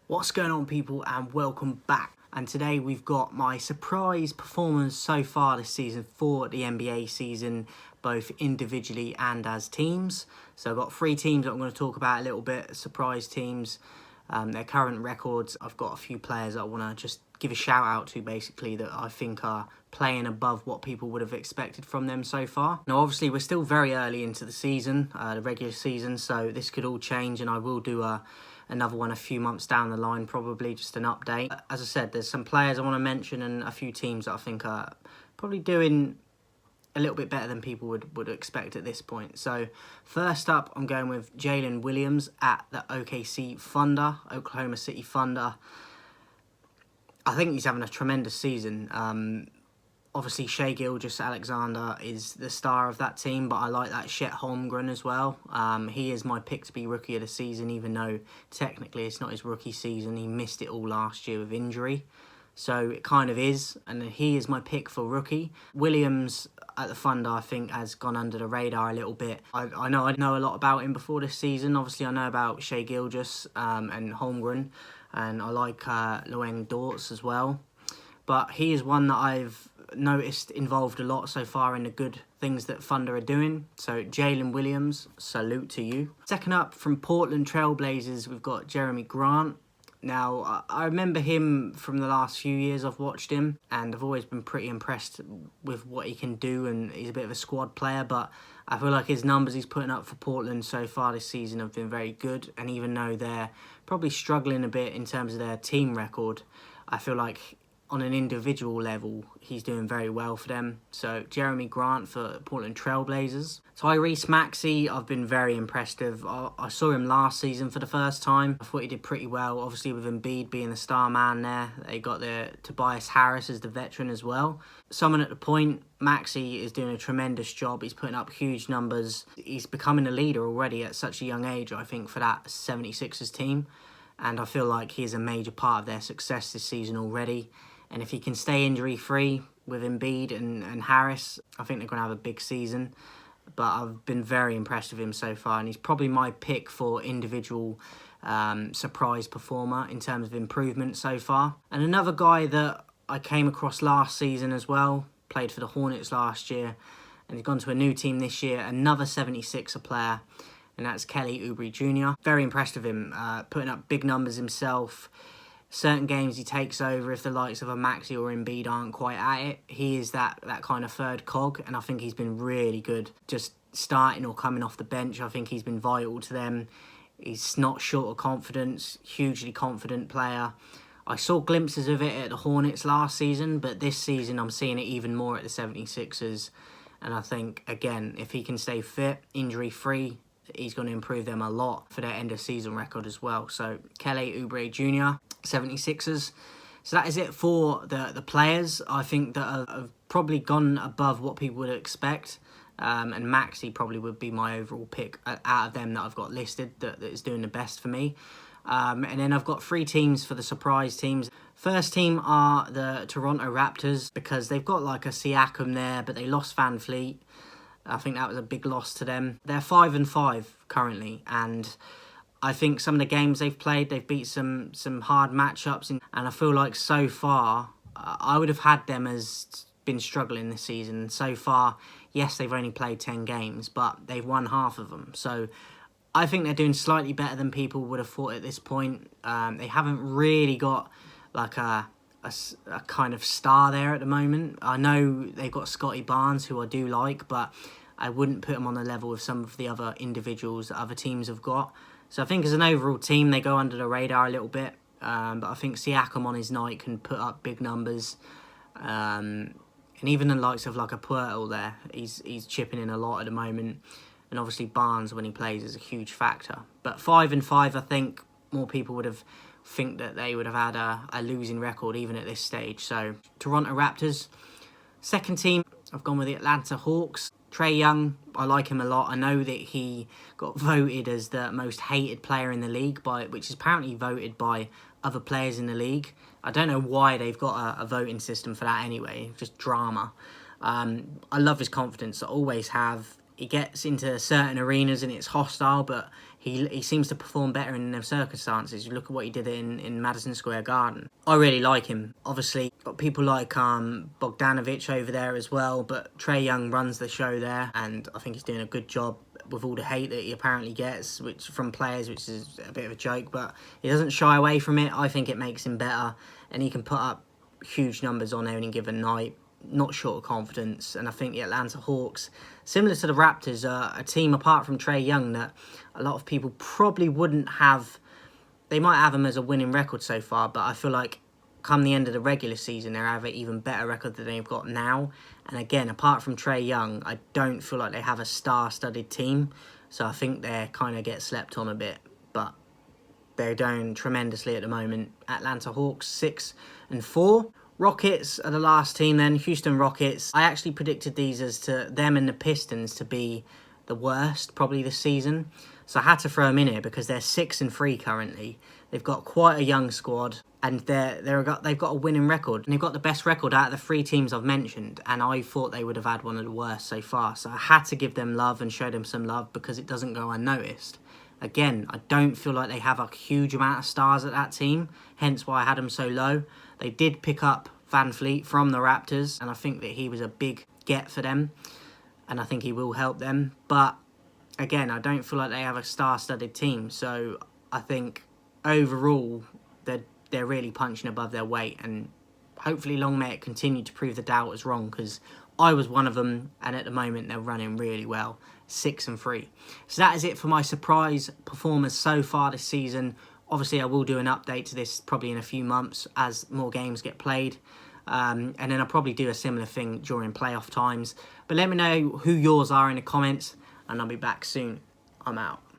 What's going on, people, and welcome back. And today we've got my surprise performance so far this season for the NBA season, both individually and as teams. So I've got three teams that I'm going to talk about a little bit, surprise teams, their current records. I've got a few players that I want to just give a shout out to, basically, that I think are playing above what people would have expected from them so far. Now, obviously, we're still very early into the season, the regular season, so this could all change, and I will do another one a few months down the line, probably just an update. As I said, there's some players I want to mention and a few teams that I think are probably doing a little bit better than people would expect at this point. So first up, I'm going with Jalen Williams at the OKC Thunder, Oklahoma City Thunder. I think he's having a tremendous season. Obviously, Shai Gilgeous-Alexander is the star of that team, but I like that Chet Holmgren as well. He is my pick to be Rookie of the Season, even though technically it's not his rookie season. He missed it all last year with injury. So it kind of is, and he is my pick for Rookie. Williams at the Thunder, I think, has gone under the radar a little bit. I know a lot about him before this season. Obviously, I know about Shai Gilgeous and Holmgren, and I like Lueng Dortz as well. But he is one that I've noticed involved a lot so far in the good things that Thunder are doing. So Jalen Williams, salute to you. Second up, from Portland Trailblazers, we've got Jeremy Grant. Now, I remember him from the last few years I've watched him, and I've always been pretty impressed with what he can do, and he's a bit of a squad player, but I feel like his numbers he's putting up for Portland so far this season have been very good, and even though they're probably struggling a bit in terms of their team record, I feel like on an individual level, he's doing very well for them. So Jeremy Grant for Portland Trailblazers. Tyrese Maxey, I've been very impressed with. I saw him last season for the first time. I thought he did pretty well, obviously with Embiid being the star man there. They got the Tobias Harris as the veteran as well. Someone at the point, Maxey is doing a tremendous job. He's putting up huge numbers. He's becoming a leader already at such a young age, I think, for that 76ers team. And I feel like he is a major part of their success this season already. And if he can stay injury-free with Embiid and Harris, I think they're going to have a big season. But I've been very impressed with him so far, and he's probably my pick for individual surprise performer in terms of improvement so far. And another guy that I came across last season as well, played for the Hornets last year, and he's gone to a new team this year, another 76er player, and that's Kelly Oubre Jr. Very impressed with him, putting up big numbers himself. Certain games he takes over if the likes of a Maxey or Embiid aren't quite at it. He is that kind of third cog, and I think he's been really good just starting or coming off the bench. I think he's been vital to them. He's not short of confidence, hugely confident player. I saw glimpses of it at the Hornets last season, but this season I'm seeing it even more at the 76ers. And I think, again, if he can stay fit, injury-free, he's going to improve them a lot for their end-of-season record as well. So, Kelly Oubre Jr., 76ers. So that is it for the players, I think, that have probably gone above what people would expect. And Maxey probably would be my overall pick out of them that I've got listed that is doing the best for me. And then I've got three teams for the surprise teams. First team are the Toronto Raptors, because they've got like a Siakam there, but they lost Van Fleet. I think that was a big loss to them. They're 5-5 currently, and I think some of the games they've played, they've beat some hard matchups, and I feel like so far, I would have had them as been struggling this season. So far, yes, they've only played 10 games, but they've won half of them. So I think they're doing slightly better than people would have thought at this point. They haven't really got like a kind of star there at the moment. I know they've got Scotty Barnes, who I do like, but I wouldn't put him on the level of some of the other individuals that other teams have got. So I think as an overall team, they go under the radar a little bit. But I think Siakam on his night can put up big numbers. And even the likes of like a Puerto there, he's chipping in a lot at the moment. And obviously Barnes, when he plays, is a huge factor. But 5-5, I think more people would have think that they would have had a losing record even at this stage. So Toronto Raptors. Second team, I've gone with the Atlanta Hawks. Trae Young, I like him a lot. I know that he got voted as the most hated player in the league, which is apparently voted by other players in the league. I don't know why they've got a voting system for that anyway, just drama. I love his confidence, I always have. He gets into certain arenas and it's hostile, but he seems to perform better in those circumstances. You look at what he did in Madison Square Garden. I really like him. Obviously, got people like Bogdanovic over there as well, but Trae Young runs the show there, and I think he's doing a good job with all the hate that he apparently gets, which from players, which is a bit of a joke, but he doesn't shy away from it. I think it makes him better, and he can put up huge numbers on any given night. Not short of confidence, and I think the Atlanta Hawks, similar to the Raptors, are a team apart from Trae Young that a lot of people probably wouldn't have. They might have them as a winning record so far, but I feel like come the end of the regular season, they have an even better record than they've got now. And again, apart from Trae Young, I don't feel like they have a star-studded team, so I think they kind of get slept on a bit, but they're doing tremendously at the moment. Atlanta Hawks 6-4. Rockets are the last team then, Houston Rockets. I actually predicted these as to them and the Pistons to be the worst probably this season. So I had to throw them in here because they're 6-3 currently. They've got quite a young squad, and they've got a winning record. And they've got the best record out of the 3 teams I've mentioned, and I thought they would have had one of the worst so far. So I had to give them love and show them some love because it doesn't go unnoticed. Again, I don't feel like they have a huge amount of stars at that team, hence why I had them so low. They did pick up Van Fleet from the Raptors, and I think that he was a big get for them, and I think he will help them. But again, I don't feel like they have a star-studded team, so I think overall they're really punching above their weight, and hopefully long may it continue to prove the doubters wrong, because I was one of them, and at the moment they're running really well, 6-3. So that is it for my surprise performers so far this season. Obviously, I will do an update to this probably in a few months as more games get played. And then I'll probably do a similar thing during playoff times. But let me know who yours are in the comments, and I'll be back soon. I'm out.